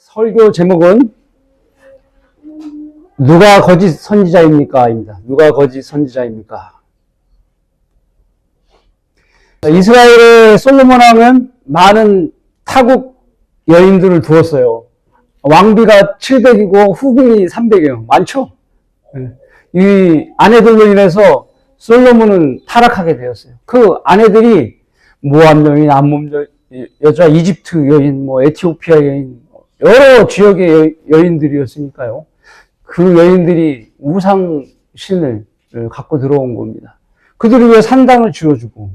설교 제목은 누가 거짓 선지자입니까? 입니다. 누가 거짓 선지자입니까? 이스라엘의 솔로몬 왕은 많은 타국 여인들을 두었어요. 왕비가 700이고 후궁이 300이에요. 많죠? 이 아내들로 인해서 솔로몬은 타락하게 되었어요. 그 아내들이 모압 여인, 암몬 여자, 이집트 여인, 에티오피아 여인, 여러 지역의 여인들이었으니까요. 그 여인들이 우상신을 갖고 들어온 겁니다. 그들을 위해 산당을 지어주고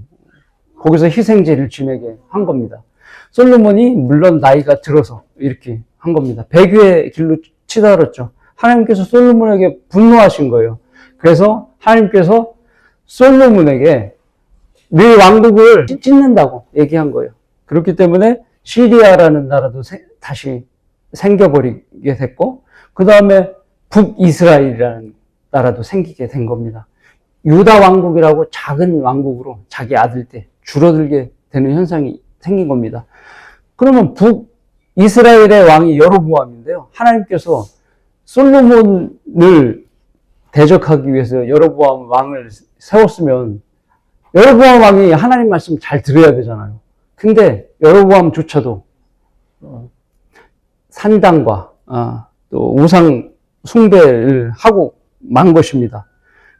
거기서 희생제를 지내게 한 겁니다. 솔로몬이 물론 나이가 들어서 이렇게 한 겁니다. 배교의 길로 치달았죠. 하나님께서 솔로몬에게 분노하신 거예요. 그래서 하나님께서 솔로몬에게 네 왕국을 찢는다고 얘기한 거예요. 그렇기 때문에 시리아라는 나라도 다시 생겨버리게 됐고, 그 다음에 북이스라엘이라는 나라도 생기게 된 겁니다. 유다 왕국이라고 작은 왕국으로 자기 아들 때 줄어들게 되는 현상이 생긴 겁니다. 그러면 북이스라엘의 왕이 여로보암인데요. 하나님께서 솔로몬을 대적하기 위해서 여로보암 왕을 세웠으면 여로보암 왕이 하나님 말씀 잘 들어야 되잖아요. 근데 여로보암조차도 산당과 또 우상 숭배를 하고 만 것입니다.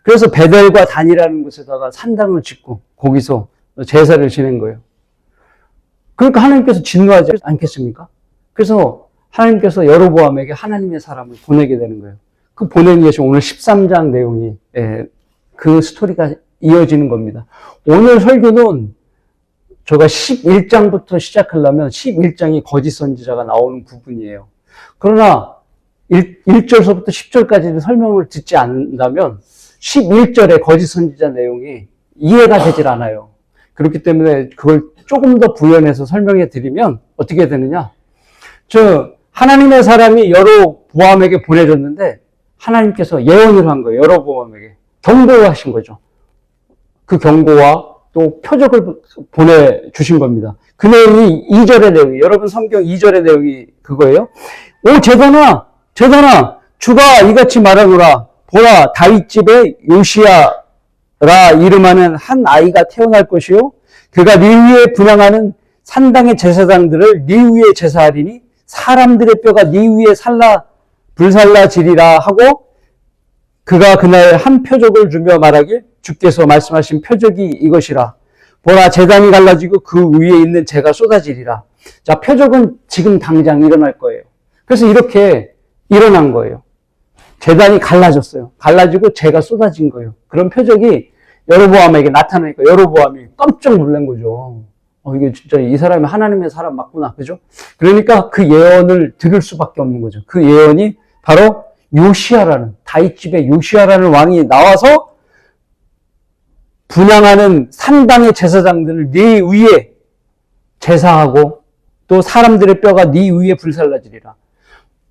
그래서 베델과 단이라는 곳에다가 산당을 짓고 거기서 제사를 지낸 거예요. 그러니까 하나님께서 진노하지 않겠습니까? 그래서 하나님께서 여로보암에게 하나님의 사람을 보내게 되는 거예요. 그 보내는 것이 오늘 13장 내용이 그 스토리가 이어지는 겁니다. 오늘 설교는 제가 11장부터 시작하려면 11장이 거짓 선지자가 나오는 부분이에요. 그러나 1절서부터 10절까지는 설명을 듣지 않는다면 11절의 거짓 선지자 내용이 이해가 되질 않아요. 그렇기 때문에 그걸 조금 더 부연해서 설명해 드리면 어떻게 되느냐. 하나님의 사람이 여로보암에게 보내졌는데 하나님께서 예언을 한 거예요. 여로보암에게. 경고하신 거죠. 그 경고와 또 표적을 보내주신 겁니다. 그 내용이 2절의 내용이에요. 여러분 성경 2절의 내용이 그거예요. 오 제단아 주가 이같이 말하노라. 보라 다윗집에 요시야라 이름하는 한 아이가 태어날 것이요. 그가 네 위에 분향하는 산당의 제사장들을 네 위에 제사하리니 사람들의 뼈가 네 위에 불살라지리라 하고 그가 그날 한 표적을 주며 말하길 주께서 말씀하신 표적이 이것이라. 보라 제단이 갈라지고 그 위에 있는 재가 쏟아지리라. 자, 표적은 지금 당장 일어날 거예요. 그래서 이렇게 일어난 거예요. 제단이 갈라졌어요. 갈라지고 재가 쏟아진 거예요. 그런 표적이 여로보암에게 나타나니까 여로보암이 깜짝 놀란 거죠. 이게 진짜 이 사람이 하나님의 사람 맞구나. 그죠? 그러니까 그 예언을 들을 수밖에 없는 거죠. 그 예언이 바로 요시야라는, 다윗집의 요시야라는 왕이 나와서 분향하는 산당의 제사장들을 네 위에 제사하고 또 사람들의 뼈가 네 위에 불살라지리라.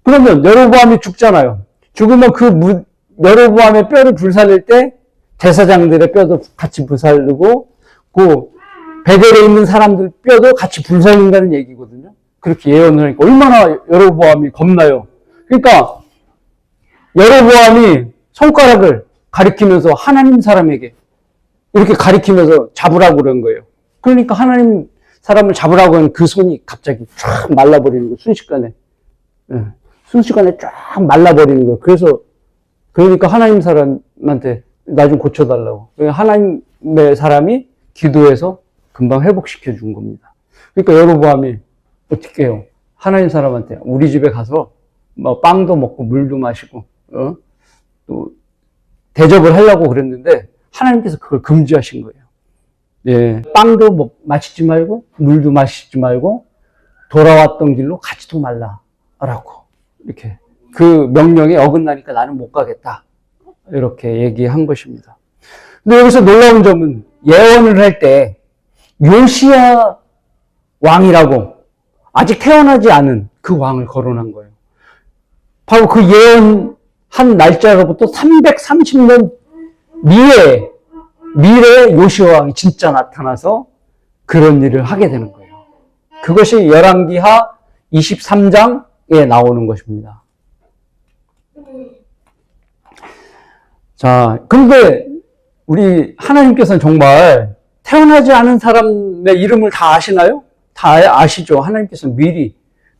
그러면 여로보암이 죽잖아요. 죽으면 그 여로보암의 뼈를 불살릴 때 제사장들의 뼈도 같이 불살르고 그 베델에 있는 사람들 뼈도 같이 불살린다는 얘기거든요. 그렇게 예언을 하니까 얼마나 여로보암이 겁나요. 그러니까 여로보암이 손가락을 가리키면서 하나님 사람에게 이렇게 가리키면서 잡으라고 그런 거예요. 그러니까 하나님 사람을 잡으라고 하는 그 손이 갑자기 쫙 말라버리는 거예요. 순식간에 쫙 말라버리는 거예요. 그러니까 하나님 사람한테 나 좀 고쳐달라고. 하나님의 사람이 기도해서 금방 회복시켜 준 겁니다. 그러니까 여로보암이 어떻게 해요? 하나님 사람한테 우리 집에 가서 빵도 먹고 물도 마시고 또 대접을 하려고 그랬는데 하나님께서 그걸 금지하신 거예요. 예, 빵도 마시지 말고 물도 마시지 말고 돌아왔던 길로 가지도 말라라고 이렇게 그 명령에 어긋나니까 나는 못 가겠다 이렇게 얘기한 것입니다. 근데 여기서 놀라운 점은 예언을 할 때 요시야 왕이라고 아직 태어나지 않은 그 왕을 거론한 거예요. 바로 그 예언한 날짜로부터 330년 미래에 요시야 왕이 진짜 나타나서 그런 일을 하게 되는 거예요. 그것이 열왕기하 23장 나오는 것입니다. 자, 그런데 우리 하나님께서는 정말 태어나지 않은 사람의 이름을 다 아시나요? 다 아시죠? 하나님께서는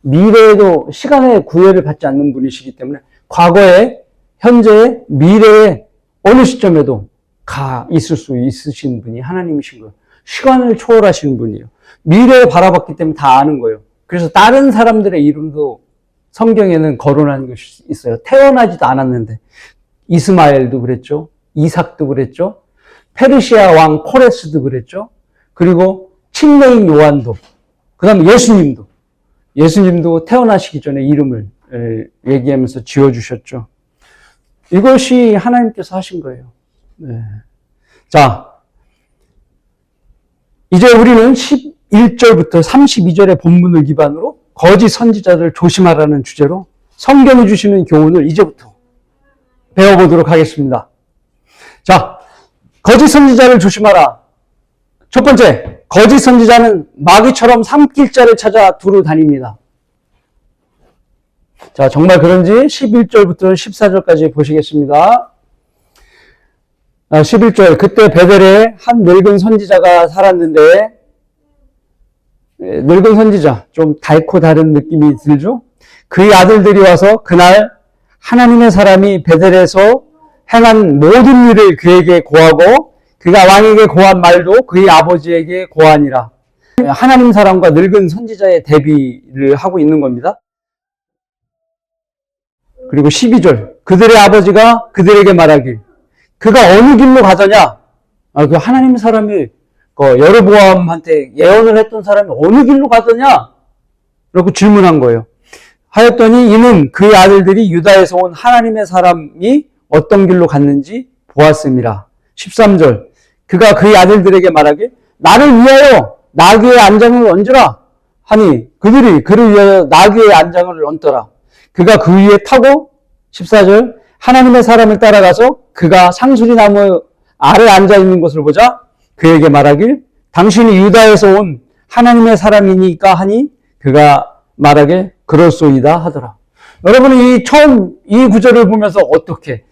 미래에도 시간의 구애를 받지 않는 분이시기 때문에 과거에, 현재에, 미래에 어느 시점에도 가 있을 수 있으신 분이 하나님이신 거예요. 시간을 초월하시는 분이에요. 미래에 바라봤기 때문에 다 아는 거예요. 그래서 다른 사람들의 이름도 성경에는 거론하는 것이 있어요. 태어나지도 않았는데 이스마엘도 그랬죠. 이삭도 그랬죠. 페르시아 왕 코레스도 그랬죠. 그리고 침례인 요한도, 그 다음에 예수님도 태어나시기 전에 이름을 얘기하면서 지어주셨죠. 이것이 하나님께서 하신 거예요. 네. 자, 이제 우리는 11절부터 32절의 본문을 기반으로 거짓 선지자들을 조심하라는 주제로 성경이 주시는 교훈을 이제부터 배워보도록 하겠습니다. 자, 거짓 선지자를 조심하라. 첫 번째, 거짓 선지자는 마귀처럼 삼킬 자를 찾아 두루 다닙니다. 자, 정말 그런지 11절부터 14절까지 보시겠습니다. 11절, 그때 베델에 한 늙은 선지자가 살았는데, 늙은 선지자, 좀 달고 다른 느낌이 들죠? 그의 아들들이 와서 그날 하나님의 사람이 베델에서 행한 모든 일을 그에게 고하고 그가 왕에게 고한 말도 그의 아버지에게 고하니라. 하나님 사람과 늙은 선지자의 대비를 하고 있는 겁니다. 그리고 12절, 그들의 아버지가 그들에게 말하길, 그가 어느 길로 가더냐? 그 하나님 사람이 여로보암한테 예언을 했던 사람이 어느 길로 가더냐? 라고 질문한 거예요. 하였더니 이는 그의 아들들이 유다에서 온 하나님의 사람이 어떤 길로 갔는지 보았음이라. 13절, 그가 그의 아들들에게 말하길, 나를 위하여 나귀의 안장을 얹으라 하니 그들이 그를 위하여 나귀의 안장을 얹더라. 그가 그 위에 타고 14절, 하나님의 사람을 따라가서 그가 상수리 나무 아래 앉아있는 것을 보자 그에게 말하길, 당신이 유다에서 온 하나님의 사람이니까 하니 그가 말하길, 그럴소이다 하더라. 여러분이 처음 이 구절을 보면서 어떻게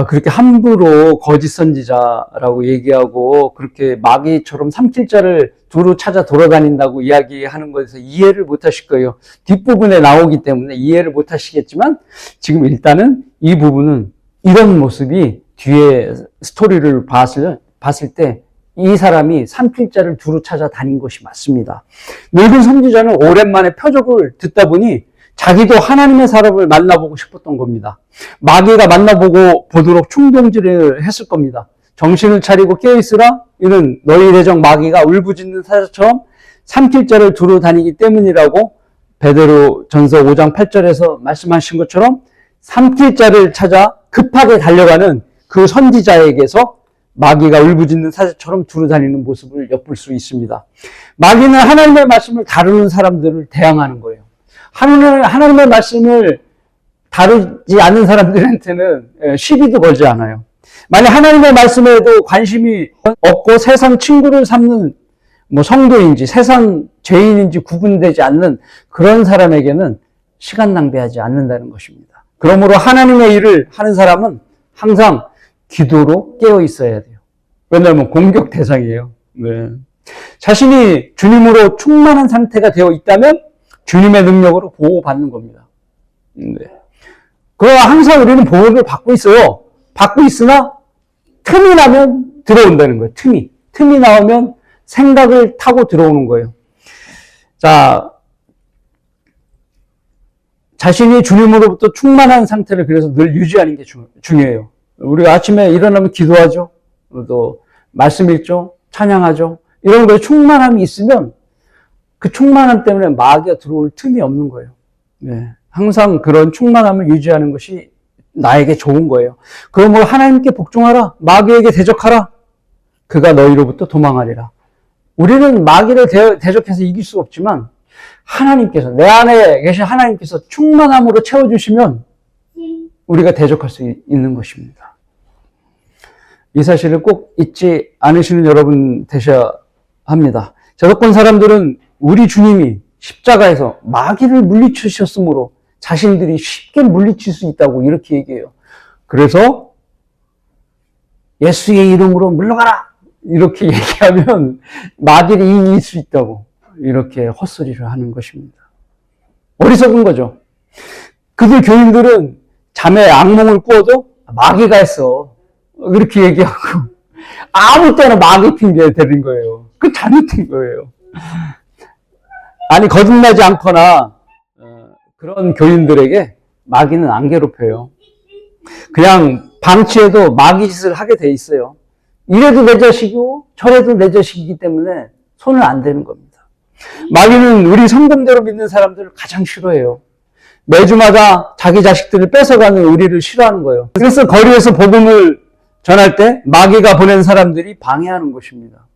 그렇게 함부로 거짓 선지자라고 얘기하고 그렇게 마귀처럼 삼킬 자를 두루 찾아 돌아다닌다고 이야기하는 것에서 이해를 못 하실 거예요. 뒷부분에 나오기 때문에 이해를 못 하시겠지만 지금 일단은 이 부분은 이런 모습이 뒤에 스토리를 봤을 때 이 사람이 삼킬 자를 두루 찾아 다닌 것이 맞습니다. 늙은 선지자는 오랜만에 표적을 듣다 보니 자기도 하나님의 사람을 만나보고 싶었던 겁니다. 마귀가 보도록 충동질을 했을 겁니다. 정신을 차리고 깨어있으라. 이는 너희 대적 마귀가 울부짖는 사자처럼 삼킬 자를 두루 다니기 때문이라고 베드로 전서 5장 8절에서 말씀하신 것처럼 삼킬 자를 찾아 급하게 달려가는 그 선지자에게서 마귀가 울부짖는 사자처럼 두루 다니는 모습을 엿볼 수 있습니다. 마귀는 하나님의 말씀을 다루는 사람들을 대항하는 거예요. 하나님의 말씀을 다루지 않는 사람들한테는 시비도 걸지 않아요. 만약 하나님의 말씀에도 관심이 없고 세상 친구를 삼는 성도인지 세상 죄인인지 구분되지 않는 그런 사람에게는 시간 낭비하지 않는다는 것입니다. 그러므로 하나님의 일을 하는 사람은 항상 기도로 깨어 있어야 돼요. 왜냐하면 공격 대상이에요. 네. 자신이 주님으로 충만한 상태가 되어 있다면 주님의 능력으로 보호받는 겁니다. 네. 그러나 항상 우리는 보호를 받고 있어요. 받고 있으나 틈이 나면 들어온다는 거예요. 틈이 나오면 생각을 타고 들어오는 거예요. 자, 자신이 주님으로부터 충만한 상태를 그래서 늘 유지하는 게 중요해요. 우리가 아침에 일어나면 기도하죠. 또 말씀 읽죠. 찬양하죠. 이런 거에 충만함이 있으면 그 충만함 때문에 마귀가 들어올 틈이 없는 거예요. 네. 항상 그런 충만함을 유지하는 것이 나에게 좋은 거예요. 그러므로 하나님께 복종하라. 마귀에게 대적하라. 그가 너희로부터 도망하리라. 우리는 마귀를 대적해서 이길 수 없지만 하나님께서, 내 안에 계신 하나님께서 충만함으로 채워주시면 우리가 대적할 수 있는 것입니다. 이 사실을 꼭 잊지 않으시는 여러분 되셔야 합니다. 저작권 사람들은 우리 주님이 십자가에서 마귀를 물리치셨으므로 자신들이 쉽게 물리칠 수 있다고 이렇게 얘기해요. 그래서 예수의 이름으로 물러가라! 이렇게 얘기하면 마귀를 이길 수 있다고 이렇게 헛소리를 하는 것입니다. 어리석은 거죠. 그들 교인들은 잠에 악몽을 꾸어도 마귀가 했어. 그렇게 얘기하고 아무 때나 마귀 핑계 대는 거예요. 그 잘못된 거예요. 아니, 거듭나지 않거나 그런 교인들에게 마귀는 안 괴롭혀요. 그냥 방치해도 마귀 짓을 하게 돼 있어요. 이래도 내 자식이고 저래도 내 자식이기 때문에 손을 안 대는 겁니다. 마귀는 우리 성dom대로 믿는 사람들을 가장 싫어해요. 매주마다 자기 자식들을 뺏어가는 우리를 싫어하는 거예요. 그래서 거리에서 복음을 전할 때 마귀가 보낸 사람들이 방해하는 것입니다.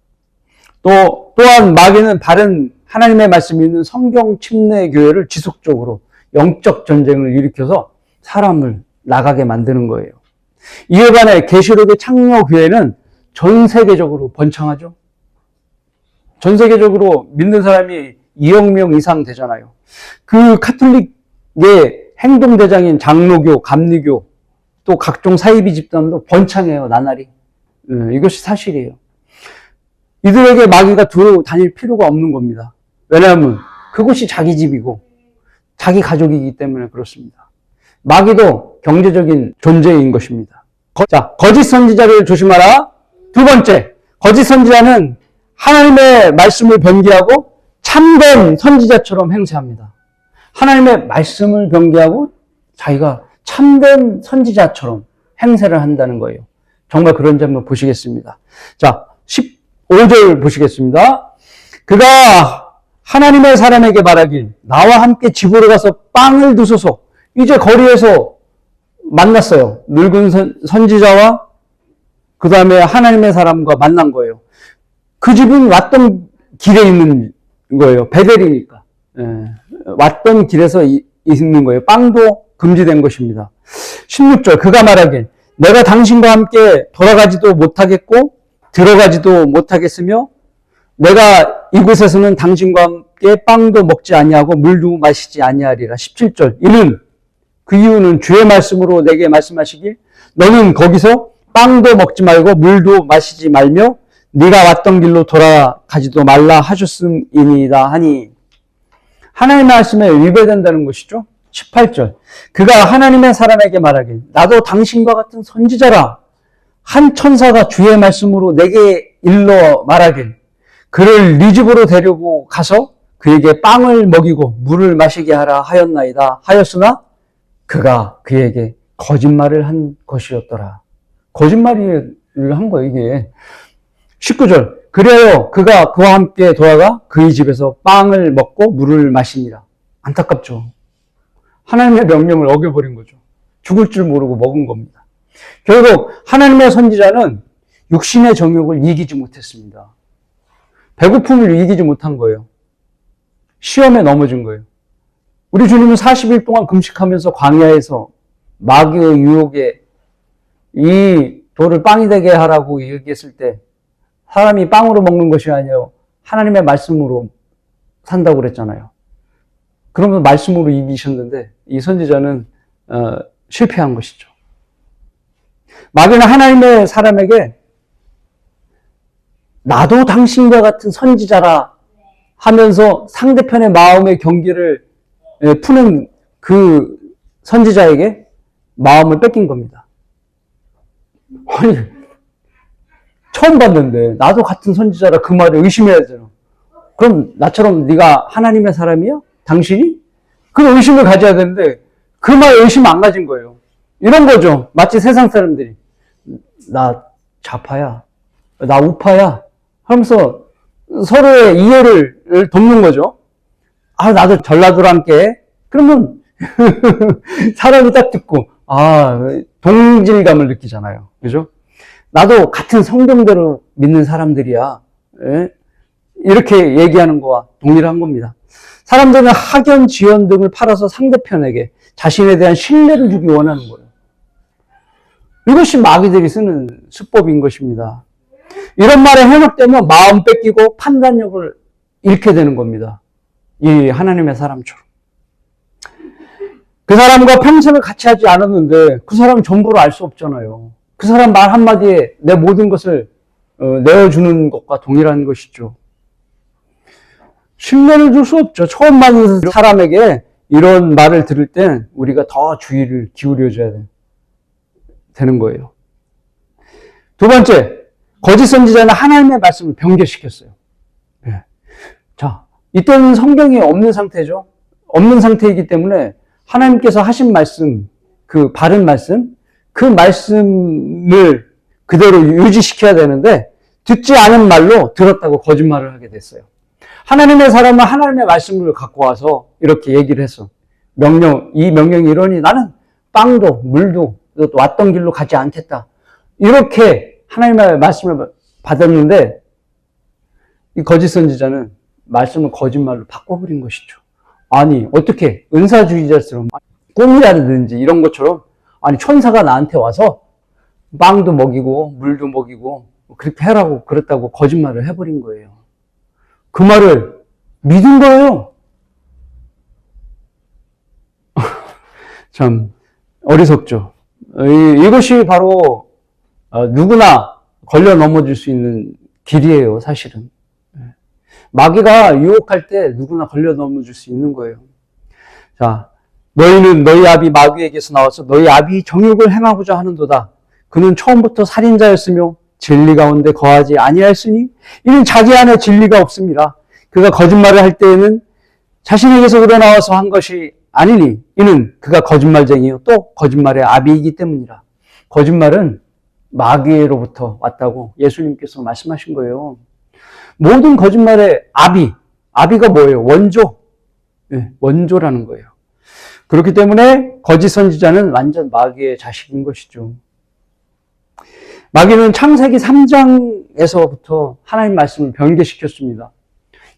또한 마귀는 바른 하나님의 말씀이 있는 성경 침례 교회를 지속적으로 영적 전쟁을 일으켜서 사람을 나가게 만드는 거예요. 이에 반해 계시록의 창녀 교회는 전 세계적으로 번창하죠. 전 세계적으로 믿는 사람이 2억 명 이상 되잖아요. 그 카톨릭의 행동대장인 장로교, 감리교, 또 각종 사이비 집단도 번창해요, 나날이. 이것이 사실이에요. 이들에게 마귀가 두루 다닐 필요가 없는 겁니다. 왜냐하면 그곳이 자기 집이고 자기 가족이기 때문에 그렇습니다. 마귀도 경제적인 존재인 것입니다. 자, 거짓 선지자를 조심하라. 두 번째, 거짓 선지자는 하나님의 말씀을 변개하고 참된 선지자처럼 행세합니다. 하나님의 말씀을 변개하고 자기가 참된 선지자처럼 행세를 한다는 거예요. 정말 그런지 한번 보시겠습니다. 자, 15절 보시겠습니다. 그가 하나님의 사람에게 말하길 나와 함께 집으로 가서 빵을 드소서. 이제 거리에서 만났어요. 늙은 선지자와 그 다음에 하나님의 사람과 만난 거예요. 그 집은 왔던 길에 있는 거예요. 베델이니까. 왔던 길에서 있는 거예요. 빵도 금지된 것입니다. 16절 그가 말하길 내가 당신과 함께 돌아가지도 못하겠고 들어가지도 못하겠으며 내가 이곳에서는 당신과 함께 빵도 먹지 아니하고 물도 마시지 아니하리라. 17절 이는 그 이유는 주의 말씀으로 내게 말씀하시길 너는 거기서 빵도 먹지 말고 물도 마시지 말며 네가 왔던 길로 돌아가지도 말라 하셨음이니이다 하니 하나님의 말씀에 위배된다는 것이죠. 18절 그가 하나님의 사람에게 말하길 나도 당신과 같은 선지자라. 한 천사가 주의 말씀으로 내게 일러 말하길 그를 네 집으로 데리고 가서 그에게 빵을 먹이고 물을 마시게 하라 하였나이다 하였으나 그가 그에게 거짓말을 한 것이었더라. 거짓말을 한 거예요, 이게. 19절 그래요 그가 그와 함께 돌아가 그의 집에서 빵을 먹고 물을 마시니라. 안타깝죠. 하나님의 명령을 어겨버린 거죠. 죽을 줄 모르고 먹은 겁니다. 결국 하나님의 선지자는 육신의 정욕을 이기지 못했습니다. 배고픔을 이기지 못한 거예요. 시험에 넘어진 거예요. 우리 주님은 40일 동안 금식하면서 광야에서 마귀의 유혹에 이 돌을 빵이 되게 하라고 얘기했을 때 사람이 빵으로 먹는 것이 아니라 하나님의 말씀으로 산다고 그랬잖아요. 그러면 말씀으로 이기셨는데 이 선지자는 실패한 것이죠. 마귀는 하나님의 사람에게 나도 당신과 같은 선지자라 하면서 상대편의 마음의 경계를 푸는 그 선지자에게 마음을 뺏긴 겁니다. 아니, 처음 봤는데 나도 같은 선지자라 그 말을 의심해야 되잖아. 그럼 나처럼 네가 하나님의 사람이야? 당신이? 그런 의심을 가져야 되는데 그 말 의심 안 가진 거예요. 이런 거죠. 마치 세상 사람들이 나 좌파야, 나 우파야 하면서 서로의 이해를 돕는 거죠. 아, 나도 전라도로 함께. 그러면 사람이 딱 듣고 동질감을 느끼잖아요. 그죠? 나도 같은 성경대로 믿는 사람들이야. 이렇게 얘기하는 거와 동일한 겁니다. 사람들은 학연, 지연 등을 팔아서 상대편에게 자신에 대한 신뢰를 주기 원하는 거예요. 이것이 마귀들이 쓰는 수법인 것입니다. 이런 말에 현혹되면 마음 뺏기고 판단력을 잃게 되는 겁니다. 이 하나님의 사람처럼. 그 사람과 평생을 같이 하지 않았는데 그 사람 전부를 알 수 없잖아요. 그 사람 말 한마디에 내 모든 것을 내어주는 것과 동일한 것이죠. 신뢰를 줄 수 없죠. 처음 만난 사람에게 이런 말을 들을 땐 우리가 더 주의를 기울여줘야 되는 거예요. 두 번째, 거짓 선지자는 하나님의 말씀을 변개시켰어요. 네. 자, 이때는 성경이 없는 상태죠. 없는 상태이기 때문에 하나님께서 하신 말씀, 그 바른 말씀, 그 말씀을 그대로 유지시켜야 되는데 듣지 않은 말로 들었다고 거짓말을 하게 됐어요. 하나님의 사람은 하나님의 말씀을 갖고 와서 이렇게 얘기를 했어. 이 명령이 이러니 나는 빵도 물도 또 왔던 길로 가지 않겠다. 이렇게 하나님의 말씀을 받았는데 이 거짓 선지자는 말씀을 거짓말로 바꿔버린 것이죠. 아니 어떻게 은사주의자처럼 꿈이라든지 이런 것처럼 아니 천사가 나한테 와서 빵도 먹이고 물도 먹이고 그렇게 해라고 그랬다고 거짓말을 해버린 거예요. 그 말을 믿은 거예요. 참 어리석죠. 이것이 바로 누구나 걸려 넘어질 수 있는 길이에요, 사실은. 마귀가 유혹할 때 누구나 걸려 넘어질 수 있는 거예요. 자, 너희는 너희 아비 마귀에게서 나와서 너희 아비 정욕을 행하고자 하는도다. 그는 처음부터 살인자였으며 진리 가운데 거하지 아니하였으니 이는 자기 안에 진리가 없습니다. 그가 거짓말을 할 때에는 자신에게서 우러나와서 한 것이 아니니 이는 그가 거짓말쟁이요 또 거짓말의 아비이기 때문이라. 거짓말은 마귀로부터 왔다고 예수님께서 말씀하신 거예요. 모든 거짓말의 아비가 뭐예요? 원조. 네, 원조라는 거예요. 그렇기 때문에 거짓 선지자는 완전 마귀의 자식인 것이죠. 마귀는 창세기 3장에서부터 하나님 말씀을 변개시켰습니다.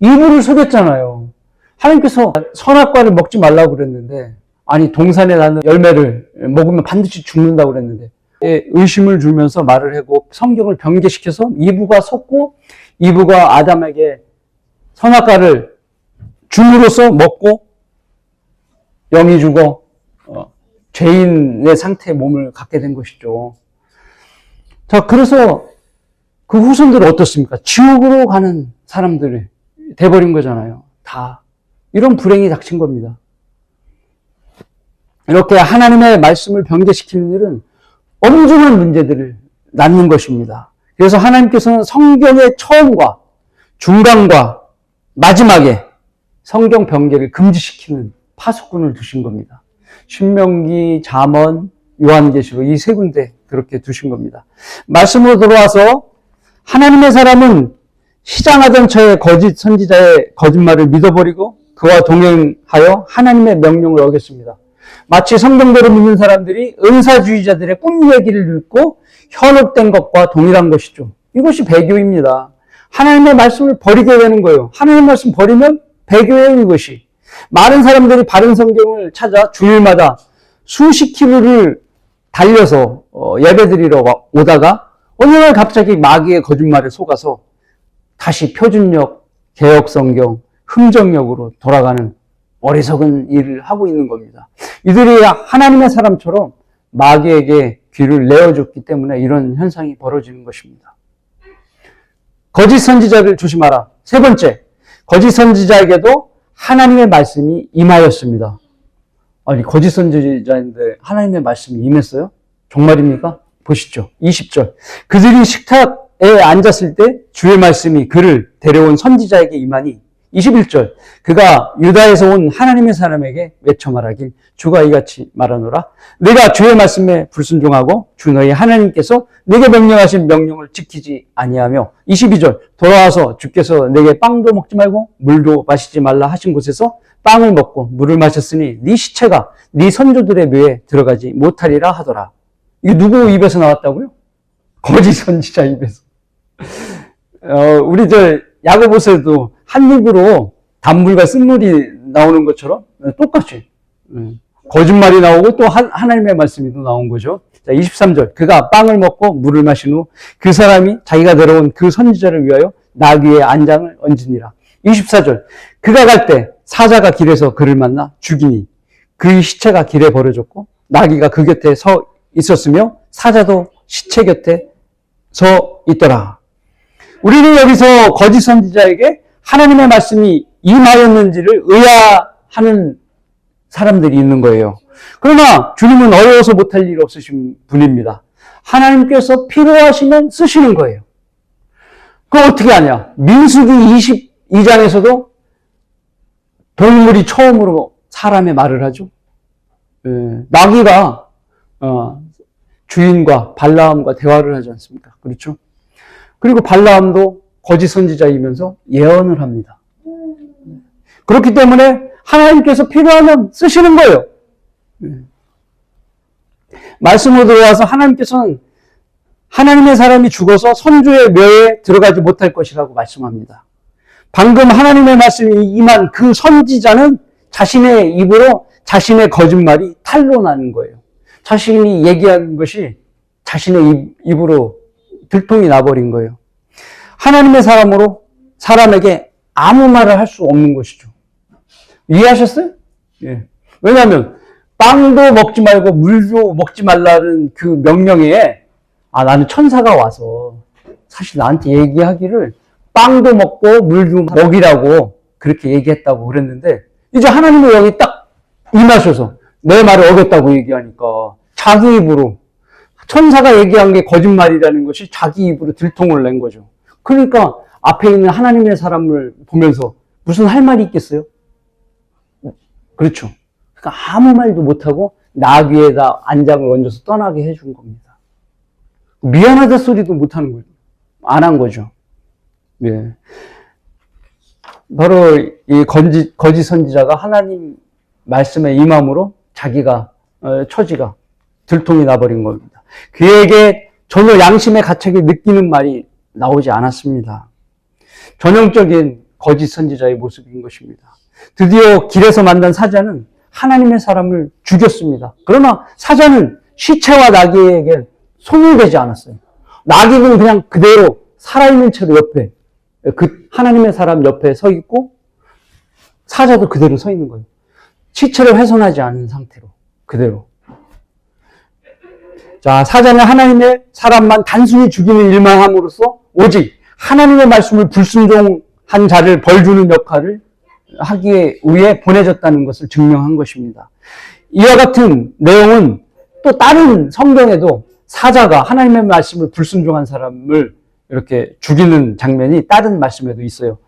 이브를 속였잖아요. 하나님께서 선악과를 먹지 말라고 그랬는데 아니 동산에 나는 열매를 먹으면 반드시 죽는다고 그랬는데 의심을 주면서 말을 하고 성경을 변개시켜서 이브가 속고 이브가 아담에게 선악과를 줌으로써 먹고 영이 죽어 죄인의 상태의 몸을 갖게 된 것이죠. 자, 그래서 그 후손들은 어떻습니까? 지옥으로 가는 사람들이 돼버린 거잖아요. 다 이런 불행이 닥친 겁니다. 이렇게 하나님의 말씀을 변개시키는 일은 엄중한 문제들을 낳는 것입니다. 그래서 하나님께서는 성경의 처음과 중간과 마지막에 성경 변개를 금지시키는 파수꾼을 두신 겁니다. 신명기, 잠언, 요한계시록 이 세 군데 그렇게 두신 겁니다. 말씀으로 돌아와서 하나님의 사람은 시장하던 저의 거짓 선지자의 거짓말을 믿어버리고 그와 동행하여 하나님의 명령을 어겼습니다. 마치 성경대로 믿는 사람들이 은사주의자들의 꿈 얘기를 듣고 현혹된 것과 동일한 것이죠. 이것이 배교입니다. 하나님의 말씀을 버리게 되는 거예요. 하나님의 말씀 버리면 배교예요, 이것이. 많은 사람들이 바른 성경을 찾아 주일마다 수십 킬로를 달려서 예배드리러 오다가 어느 날 갑자기 마귀의 거짓말에 속아서 다시 표준역, 개혁성경, 흥정역으로 돌아가는 어리석은 일을 하고 있는 겁니다. 이들이 하나님의 사람처럼 마귀에게 귀를 내어줬기 때문에 이런 현상이 벌어지는 것입니다. 거짓 선지자를 조심하라. 세 번째, 거짓 선지자에게도 하나님의 말씀이 임하였습니다. 아니, 거짓 선지자인데 하나님의 말씀이 임했어요? 정말입니까? 보시죠. 20절. 그들이 식탁에 앉았을 때 주의 말씀이 그를 데려온 선지자에게 임하니 21절. 그가 유다에서 온 하나님의 사람에게 외쳐 말하길 주가 이같이 말하노라. 내가 주의 말씀에 불순종하고 주 너희 하나님께서 내게 명령하신 명령을 지키지 아니하며 22절. 돌아와서 주께서 내게 빵도 먹지 말고 물도 마시지 말라 하신 곳에서 빵을 먹고 물을 마셨으니 네 시체가 네 선조들의 묘에 들어가지 못하리라 하더라. 이게 누구 입에서 나왔다고요? 거짓 선지자 입에서. 우리 야고보서에도 한 입으로 단물과 쓴물이 나오는 것처럼 똑같이 거짓말이 나오고 또 하나님의 말씀이 또 나온 거죠. 자, 23절. 그가 빵을 먹고 물을 마신 후 그 사람이 자기가 데려온 그 선지자를 위하여 나귀의 안장을 얹으니라. 24절. 그가 갈 때 사자가 길에서 그를 만나 죽이니 그 시체가 길에 버려졌고 나귀가 그 곁에 서 있었으며 사자도 시체 곁에 서 있더라. 우리는 여기서 거짓 선지자에게 하나님의 말씀이 임하였는지를 의아하는 사람들이 있는 거예요. 그러나 주님은 어려워서 못할 일 없으신 분입니다. 하나님께서 필요하시면 쓰시는 거예요. 그거 어떻게 하냐? 민수기 22장에서도 동물이 처음으로 사람의 말을 하죠. 나귀가 주인과 발라함과 대화를 하지 않습니까? 그렇죠? 그리고 발라함도 거짓 선지자이면서 예언을 합니다. 그렇기 때문에 하나님께서 필요하면 쓰시는 거예요. 말씀으로 들어와서 하나님께서는 하나님의 사람이 죽어서 선조의 묘에 들어가지 못할 것이라고 말씀합니다. 방금 하나님의 말씀이 임한 그 선지자는 자신의 입으로 자신의 거짓말이 탄로나는 거예요. 자신이 얘기한 것이 자신의 입으로 들통이 나버린 거예요. 하나님의 사람에게 아무 말을 할 수 없는 것이죠. 이해하셨어요? 예. 왜냐하면 빵도 먹지 말고 물도 먹지 말라는 그 명령에 나는 천사가 와서 사실 나한테 얘기하기를 빵도 먹고 물도 먹이라고 그렇게 얘기했다고 그랬는데 이제 하나님이 여기 딱 임하셔서 내 말을 어겼다고 얘기하니까 자기 입으로 천사가 얘기한 게 거짓말이라는 것이 자기 입으로 들통을 낸 거죠. 그러니까 앞에 있는 하나님의 사람을 보면서 무슨 할 말이 있겠어요? 그렇죠. 그러니까 아무 말도 못하고 나귀에다 안장을 얹어서 떠나게 해준 겁니다. 미안하다 소리도 못하는 거죠. 안 한 거죠. 예. 바로 이 거짓 선지자가 하나님 말씀에 임함으로 자기가 처지가 들통이 나버린 겁니다. 그에게 전혀 양심의 가책을 느끼는 말이 나오지 않았습니다. 전형적인 거짓 선지자의 모습인 것입니다. 드디어 길에서 만난 사자는 하나님의 사람을 죽였습니다. 그러나 사자는 시체와 나귀에게 손을 대지 않았어요. 나귀는 그냥 그대로 살아있는 채로 옆에 그 하나님의 사람 옆에 서 있고 사자도 그대로 서 있는 거예요. 시체를 훼손하지 않은 상태로 그대로. 자, 사자는 하나님의 사람만 단순히 죽이는 일만 함으로써 오직 하나님의 말씀을 불순종한 자를 벌주는 역할을 하기 위해 보내졌다는 것을 증명한 것입니다. 이와 같은 내용은 또 다른 성경에도 사자가 하나님의 말씀을 불순종한 사람을 이렇게 죽이는 장면이 다른 말씀에도 있어요.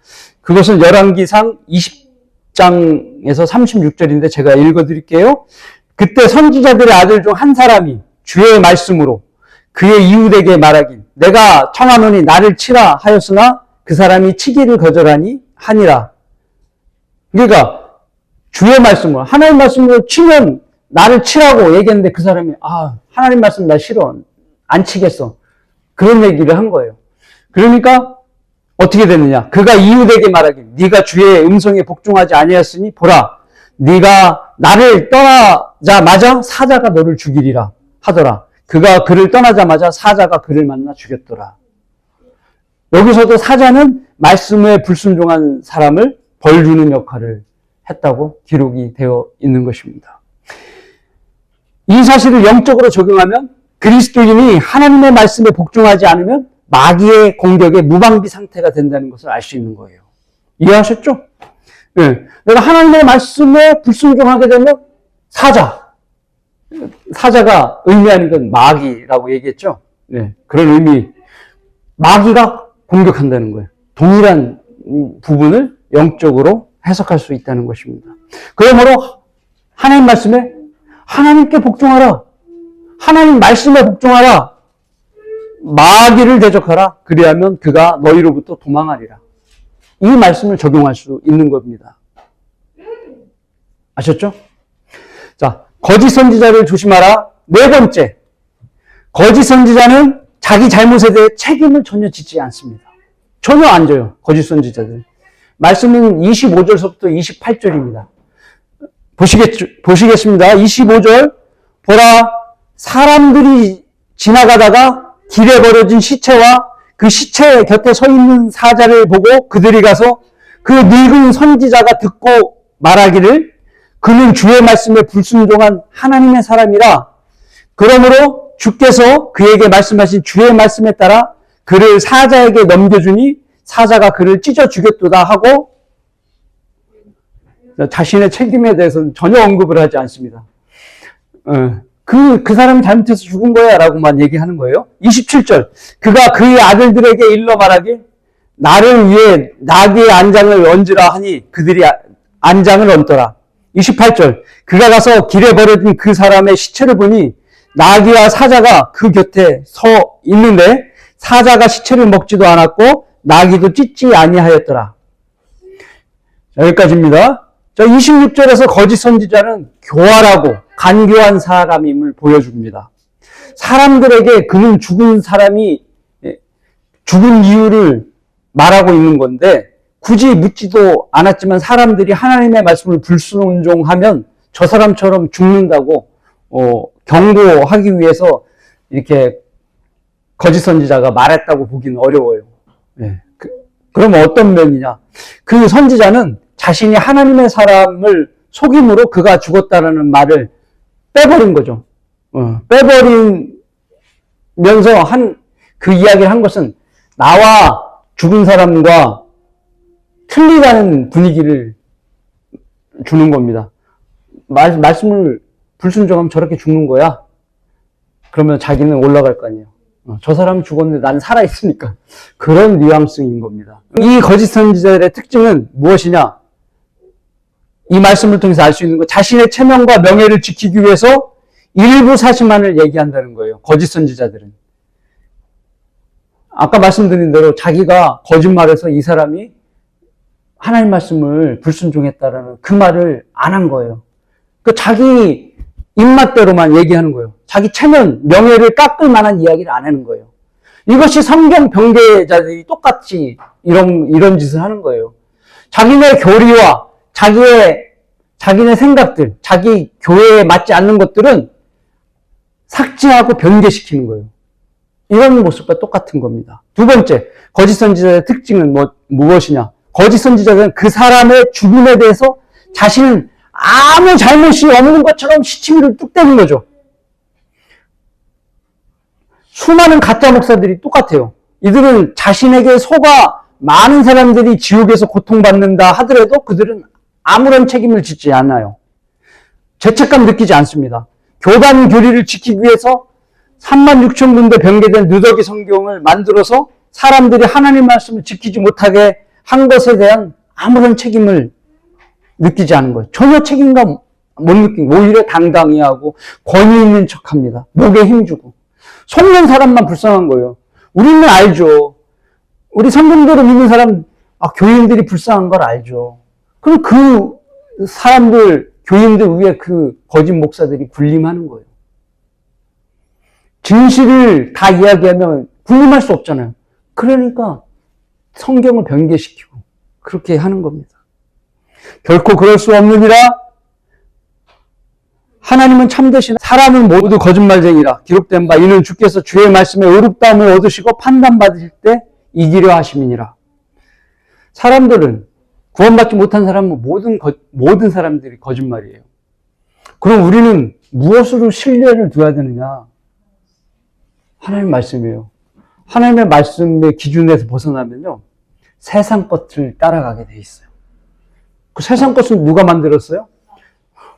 그것은 열왕기상 20장에서 36절인데 제가 읽어드릴게요. 그때 선지자들의 아들 중 한 사람이 주의 말씀으로 그의 이웃에게 말하길 내가 청하노니 나를 치라 하였으나 그 사람이 치기를 거절하니 하니라. 그러니까 주의 말씀으로 하나님 말씀으로 치면 나를 치라고 얘기했는데 그 사람이 하나님 말씀 나 싫어 안 치겠어 그런 얘기를 한 거예요. 그러니까 어떻게 됐느냐? 그가 이웃에게 말하길 네가 주의 음성에 복종하지 아니하였으니 보라 네가 나를 떠나자마자 사자가 너를 죽이리라 하더라. 그가 그를 떠나자마자 사자가 그를 만나 죽였더라. 여기서도 사자는 말씀에 불순종한 사람을 벌주는 역할을 했다고 기록이 되어 있는 것입니다. 이 사실을 영적으로 적용하면 그리스도인이 하나님의 말씀에 복종하지 않으면 마귀의 공격에 무방비 상태가 된다는 것을 알 수 있는 거예요. 이해하셨죠? 네. 내가 하나님의 말씀에 불순종하게 되면 사자가 의미하는 건 마귀라고 얘기했죠? 네. 그런 의미, 마귀가 공격한다는 거예요. 동일한 부분을 영적으로 해석할 수 있다는 것입니다. 그러므로 하나님 말씀에 하나님께 복종하라. 하나님 말씀에 복종하라. 마귀를 대적하라. 그리하면 그가 너희로부터 도망하리라. 이 말씀을 적용할 수 있는 겁니다. 아셨죠? 자, 거짓 선지자를 조심하라. 네 번째, 거짓 선지자는 자기 잘못에 대해 책임을 전혀 짓지 않습니다. 전혀 안 져요. 거짓 선지자들. 말씀은 25절서부터 28절입니다. 보시겠습니다. 25절. 보라, 사람들이 지나가다가 길에 버려진 시체와 그 시체 곁에 서 있는 사자를 보고 그들이 가서 그 늙은 선지자가 듣고 말하기를 그는 주의 말씀에 불순종한 하나님의 사람이라. 그러므로 주께서 그에게 말씀하신 주의 말씀에 따라 그를 사자에게 넘겨주니 사자가 그를 찢어 죽였도다 하고 자신의 책임에 대해서는 전혀 언급을 하지 않습니다. 그 사람이 잘못해서 죽은 거야 라고만 얘기하는 거예요. 27절 그가 그의 아들들에게 일러 말하길 나를 위해 나귀의 안장을 얹으라 하니 그들이 안장을 얹더라. 28절 그가 가서 길에 버려진 그 사람의 시체를 보니 나귀와 사자가 그 곁에 서 있는데 사자가 시체를 먹지도 않았고 나귀도 찢지 아니하였더라. 여기까지입니다. 26절에서 거짓 선지자는 교활하고 간교한 사람임을 보여줍니다. 사람들에게 그는 죽은 사람이 죽은 이유를 말하고 있는 건데 굳이 묻지도 않았지만 사람들이 하나님의 말씀을 불순종하면 저 사람처럼 죽는다고 경고하기 위해서 이렇게 거짓 선지자가 말했다고 보기는 어려워요. 네. 그러면 어떤 면이냐? 그 선지자는 자신이 하나님의 사람을 속임으로 그가 죽었다라는 말을 빼버린 거죠. 빼버리면서 그 이야기를 한 것은 나와 죽은 사람과 틀리다는 분위기를 주는 겁니다. 말씀을 불순종하면 저렇게 죽는 거야. 그러면 자기는 올라갈 거 아니에요. 저 사람이 죽었는데 나는 살아있으니까. 그런 뉘앙스인 겁니다. 이 거짓 선지자들의 특징은 무엇이냐? 이 말씀을 통해서 알 수 있는 것, 자신의 체면과 명예를 지키기 위해서 일부 사실만을 얘기한다는 거예요. 거짓 선지자들은. 아까 말씀드린 대로 자기가 거짓말해서 이 사람이 하나님 말씀을 불순종했다라는 그 말을 안 한 거예요. 그 자기 입맛대로만 얘기하는 거예요. 자기 체면, 명예를 깎을 만한 이야기를 안 하는 거예요. 이것이 성경 변개자들이 똑같이 이런 짓을 하는 거예요. 자기네 교리와 자기네 생각들, 자기 교회에 맞지 않는 것들은 삭제하고 변개시키는 거예요. 이런 모습과 똑같은 겁니다. 두 번째, 거짓 선지자의 특징은 무엇이냐? 거짓 선지자는 그 사람의 죽음에 대해서 자신은 아무 잘못이 없는 것처럼 시치미를 뚝 떼는 거죠. 수많은 가짜 목사들이 똑같아요. 이들은 자신에게 속아 많은 사람들이 지옥에서 고통받는다 하더라도 그들은 아무런 책임을 짓지 않아요. 죄책감 느끼지 않습니다. 교단 교리를 지키기 위해서 36,000군데 변개된 누더기 성경을 만들어서 사람들이 하나님 말씀을 지키지 못하게 한 것에 대한 아무런 책임을 느끼지 않은 거예요. 전혀 책임감 못 느끼고 오히려 당당히 하고 권위 있는 척합니다. 목에 힘주고. 속는 사람만 불쌍한 거예요. 우리는 알죠. 우리 성경대로 믿는 사람, 교인들이 불쌍한 걸 알죠. 그럼 그 사람들, 교인들 위에 그 거짓 목사들이 군림하는 거예요. 진실을 다 이야기하면 군림할 수 없잖아요. 그러니까 성경을 변개시키고 그렇게 하는 겁니다. 결코 그럴 수 없느니라. 하나님은 참되시나 사람은 모두 거짓말쟁이라 기록된 바 이는 주께서 주의 말씀에 의롭다함을 얻으시고 판단받으실 때 이기려 하심이니라. 사람들은 구원받지 못한 사람은 모든 사람들이 거짓말이에요. 그럼 우리는 무엇으로 신뢰를 둬야 되느냐? 하나님 말씀이에요. 하나님의 말씀의 기준에서 벗어나면요, 세상 것을 따라가게 돼 있어요. 그 세상 것은 누가 만들었어요?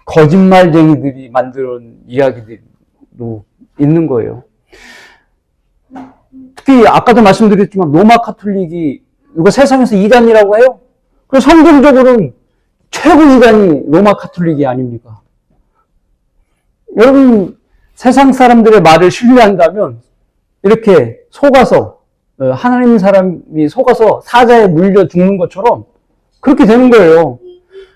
거짓말쟁이들이 만든 이야기들로 있는 거예요. 특히 아까도 말씀드렸지만 로마 카톨릭이 누가 세상에서 이단이라고 해요? 그래서 성경적으로는 최고 이단이 로마 카톨릭이 아닙니까? 여러분, 세상 사람들의 말을 신뢰한다면 이렇게 속아서 하나님 사람이 속아서 사자에 물려 죽는 것처럼 그렇게 되는 거예요.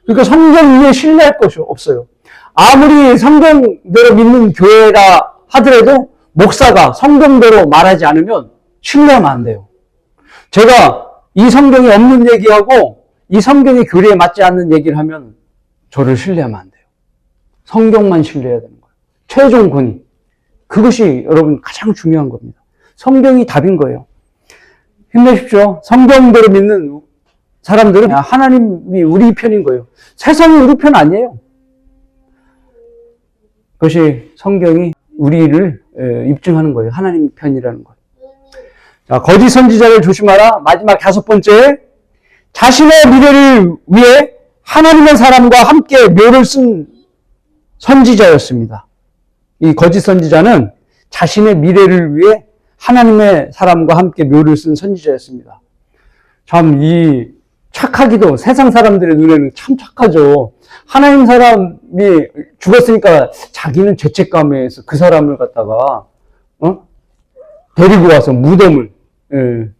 그러니까 성경 위에 신뢰할 것이 없어요. 아무리 성경대로 믿는 교회라 하더라도 목사가 성경대로 말하지 않으면 신뢰하면 안 돼요. 제가 이 성경에 없는 얘기하고 이 성경의 교리에 맞지 않는 얘기를 하면 저를 신뢰하면 안 돼요. 성경만 신뢰해야 되는 거예요. 최종 권위. 그것이 여러분 가장 중요한 겁니다. 성경이 답인 거예요. 힘내십시오. 성경대로 믿는 사람들은 하나님이 우리 편인 거예요. 세상이 우리 편 아니에요. 그것이 성경이 우리를 입증하는 거예요. 하나님 편이라는 것. 자, 거짓 선지자를 조심하라. 마지막 5번째, 자신의 미래를 위해 하나님의 사람과 함께 묘를 쓴 선지자였습니다. 이 거짓 선지자는 자신의 미래를 위해 하나님의 사람과 함께 묘를 쓴 선지자였습니다. 참, 이 착하기도 세상 사람들의 눈에는 참 착하죠. 하나님 사람이 죽었으니까 자기는 죄책감에서 그 사람을 갖다가 데리고 와서 무덤을 그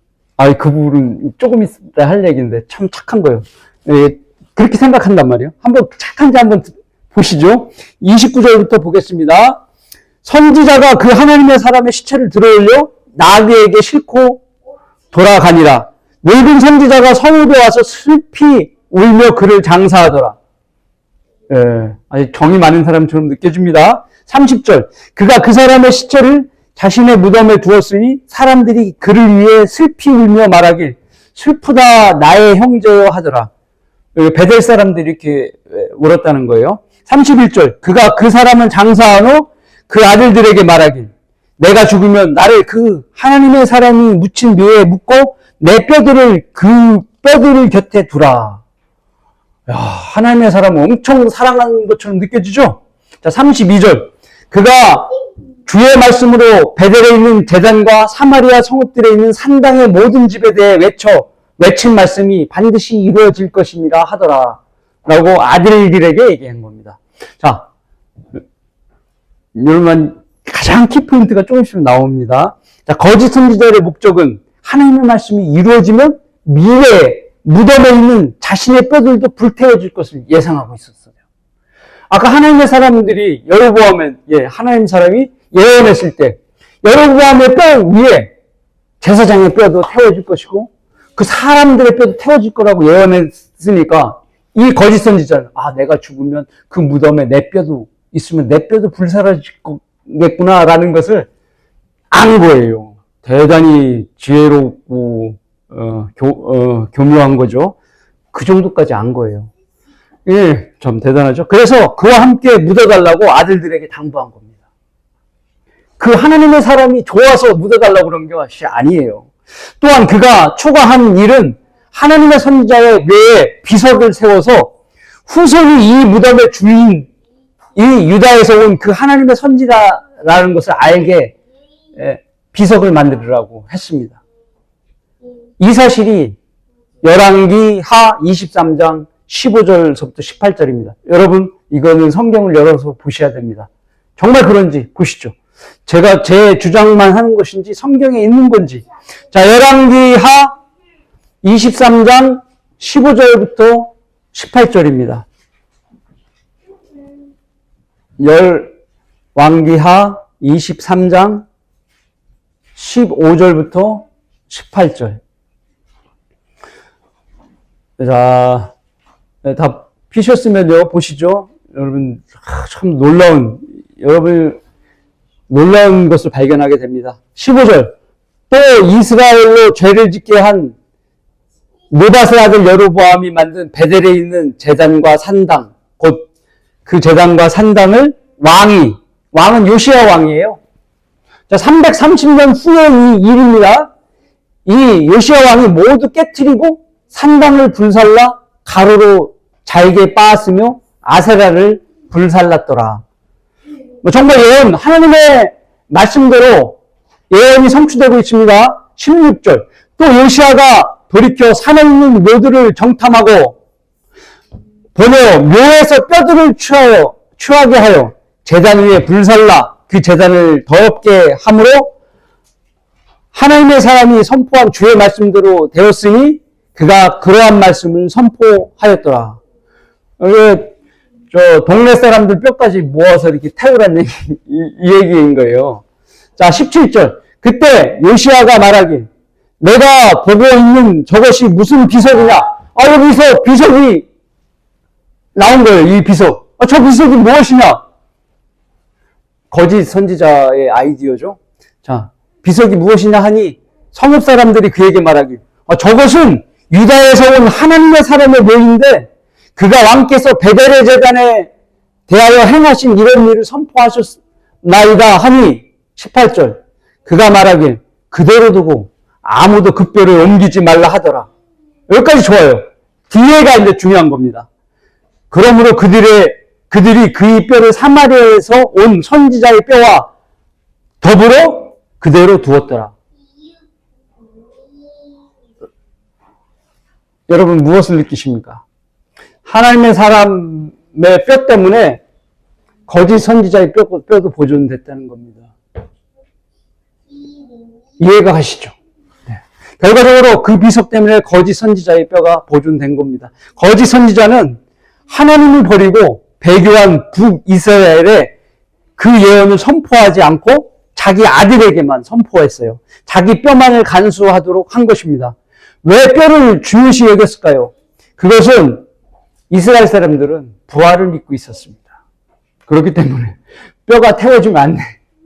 부분은 조금 있다 할 얘기인데 참 착한 거예요. 그렇게 생각한단 말이에요. 한번 착한지 한번 보시죠. 29절부터 보겠습니다. 선지자가 그 하나님의 사람의 시체를 들어올려 나귀에게 싣고 돌아가니라. 늙은 선지자가 성읍에 와서 슬피 울며 그를 장사하더라. 아주 정이 많은 사람처럼 느껴집니다. 30절. 그가 그 사람의 시체를 자신의 무덤에 두었으니 사람들이 그를 위해 슬피 울며 말하길 슬프다 나의 형제여 하더라. 베델 사람들이 이렇게 울었다는 거예요. 31절. 그가 그 사람을 장사한 후 그 아들들에게 말하길 내가 죽으면 나를 그 하나님의 사람이 묻힌 묘에 묻고 내 뼈들을 그 뼈들을 곁에 두라. 야, 하나님의 사람을 엄청 사랑하는 것처럼 느껴지죠? 자, 32절. 그가 주의 말씀으로 베델에 있는 제단과 사마리아 성읍들에 있는 산당의 모든 집에 대해 외친 말씀이 반드시 이루어질 것이니라 하더라. 라고 아들들에게 얘기한 겁니다. 자, 여러분, 가장 키포인트가 조금씩 나옵니다. 자, 거짓 선지자의 목적은 하나님의 말씀이 이루어지면 미래에 무덤에 있는 자신의 뼈들도 불태워질 것을 예상하고 있었어요. 아까 하나님의 사람들이 여로보암의 하나님 사람이 예언했을 때 여로보암의 뼈 위에 제사장의 뼈도 태워질 것이고 그 사람들의 뼈도 태워질 거라고 예언했으니까 이 거짓 선지자는 내가 죽으면 그 무덤에 내 뼈도 있으면 내 뼈도 불사라지겠구나라는 것을 안 거예요. 대단히 지혜롭고 교묘한 거죠. 그 정도까지 안 거예요. 좀 대단하죠. 그래서 그와 함께 묻어달라고 아들들에게 당부한 겁니다. 그 하나님의 사람이 좋아서 묻어달라고 그런 게 아니에요. 또한 그가 추가한 일은 하나님의 선지자의 묘에 비석을 세워서 후손이 이 무덤의 주인, 이 유다에서 온 그 하나님의 선지자라는 것을 알게 비석을 만들으라고 했습니다. 이 사실이 열왕기 하 23장 15절서부터 18절입니다. 여러분, 이거는 성경을 열어서 보셔야 됩니다. 정말 그런지 보시죠. 제가 제 주장만 하는 것인지 성경에 있는 건지. 자, 열왕기 하 23장 15절부터 18절입니다. 열왕기하 23장 15절부터 18절. 자, 다 피셨으면요, 보시죠. 여러분, 참 놀라운 것을 발견하게 됩니다. 15절. 또 이스라엘로 죄를 짓게 한 느밧의 아들 여로보암이 만든 베델에 있는 제단과 산당, 곧 그 제단과 산당을 왕은 요시야 왕이에요. 자, 330년 후의 이 일입니다. 이 요시야 왕이 모두 깨트리고 산당을 불살라 가로로 잘게 빻았으며 아세라를 불살랐더라. 정말 하나님의 말씀대로 예언이 성취되고 있습니다. 16절. 또 요시야가 돌이켜 산에 있는 묘들을 정탐하고 보내 묘에서 뼈들을 취하게 하여 제단 위에 불살라 그 제단을 더럽게 함으로 하나님의 사람이 선포한 주의 말씀대로 되었으니 그가 그러한 말씀을 선포하였더라. 동네 사람들 뼈까지 모아서 이렇게 태우라는 이 얘기인 거예요. 자, 17절. 그때 요시야가 말하길 내가 보고 있는 저것이 무슨 비석이냐? 여기서 비석이 나온 거예요. 이 비석. 저 비석이 무엇이냐? 거짓 선지자의 아이디어죠. 자, 비석이 무엇이냐 하니 성읍 사람들이 그에게 말하길 저것은 유다에서 온 하나님의 사람의 묘인데 그가 왕께서 베델의 제단에 대하여 행하신 이런 일을 선포하셨나이다 하니 18절 그가 말하길 그대로 두고 아무도 그 뼈를 옮기지 말라 하더라. 여기까지 좋아요. 뒤에가 이제 중요한 겁니다. 그러므로 그들이 그의 뼈를 사마리아에서 온 선지자의 뼈와 더불어 그대로 두었더라. 여러분 무엇을 느끼십니까? 하나님의 사람의 뼈 때문에 거짓 선지자의 뼈도 보존됐다는 겁니다. 이해가 가시죠? 네. 결과적으로 그 비석 때문에 거짓 선지자의 뼈가 보존된 겁니다. 거짓 선지자는 하나님을 버리고 배교한 북이스라엘에 그 예언을 선포하지 않고 자기 아들에게만 선포했어요. 자기 뼈만을 간수하도록 한 것입니다. 왜 뼈를 중요시 여겼을까요? 그것은 이스라엘 사람들은 부활을 믿고 있었습니다. 그렇기 때문에 뼈가 태워지면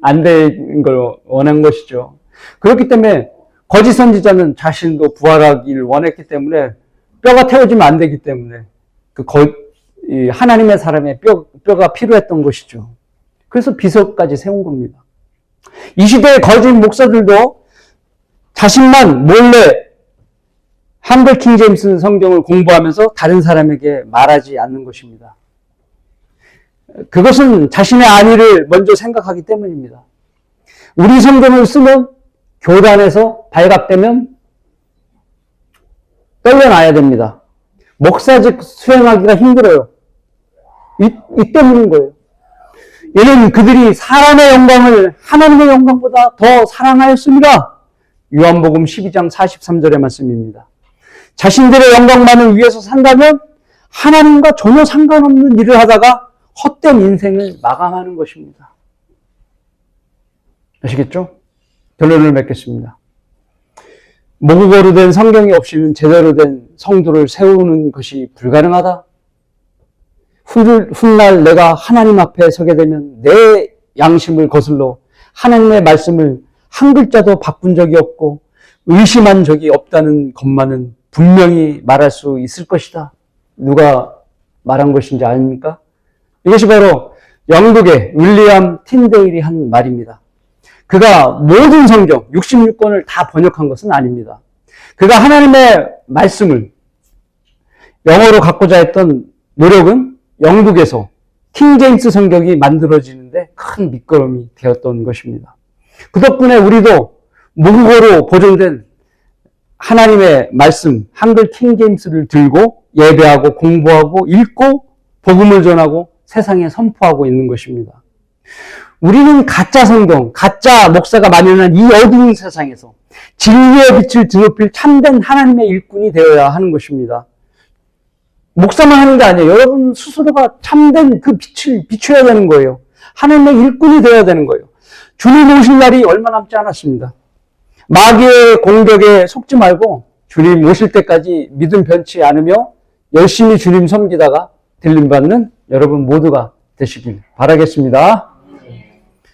안 되는 걸 원한 것이죠. 그렇기 때문에 거짓 선지자는 자신도 부활하기를 원했기 때문에 뼈가 태워지면 안 되기 때문에 하나님의 사람의 뼈가 필요했던 것이죠. 그래서 비석까지 세운 겁니다. 이 시대의 거짓 목사들도 자신만 몰래 한글 킹제임스 성경을 공부하면서 다른 사람에게 말하지 않는 것입니다. 그것은 자신의 안위를 먼저 생각하기 때문입니다. 우리 성경을 쓰면 교단에서 발각되면 떨려놔야 됩니다. 목사직 수행하기가 힘들어요. 이 때문인 거예요. 이는 그들이 사람의 영광을 하나님의 영광보다 더 사랑하였습니다. 요한복음 12장 43절의 말씀입니다. 자신들의 영광만을 위해서 산다면 하나님과 전혀 상관없는 일을 하다가 헛된 인생을 마감하는 것입니다. 아시겠죠? 결론을 맺겠습니다. 모국어로 된 성경이 없이는 제대로 된 성도를 세우는 것이 불가능하다. 훗날 내가 하나님 앞에 서게 되면 내 양심을 거슬러 하나님의 말씀을 한 글자도 바꾼 적이 없고 의심한 적이 없다는 것만은 분명히 말할 수 있을 것이다. 누가 말한 것인지 아닙니까? 이것이 바로 영국의 윌리엄 틴데일이 한 말입니다. 그가 모든 성경 66권을 다 번역한 것은 아닙니다. 그가 하나님의 말씀을 영어로 갖고자 했던 노력은 영국에서 킹제임스 성경이 만들어지는데 큰 밑거름이 되었던 것입니다. 그 덕분에 우리도 모국어로 보존된 하나님의 말씀, 한글 킹제임스를 들고 예배하고 공부하고 읽고 복음을 전하고 세상에 선포하고 있는 것입니다. 우리는 가짜 성경, 가짜 목사가 만연한 이 어두운 세상에서 진리의 빛을 드높일 참된 하나님의 일꾼이 되어야 하는 것입니다. 목사만 하는 게 아니에요. 여러분 스스로가 참된 그 빛을 비춰야 되는 거예요. 하나님의 일꾼이 되어야 되는 거예요. 주님 오실 날이 얼마 남지 않았습니다. 마귀의 공격에 속지 말고 주님 오실 때까지 믿음 변치 않으며 열심히 주님 섬기다가 들림받는 여러분 모두가 되시길 바라겠습니다.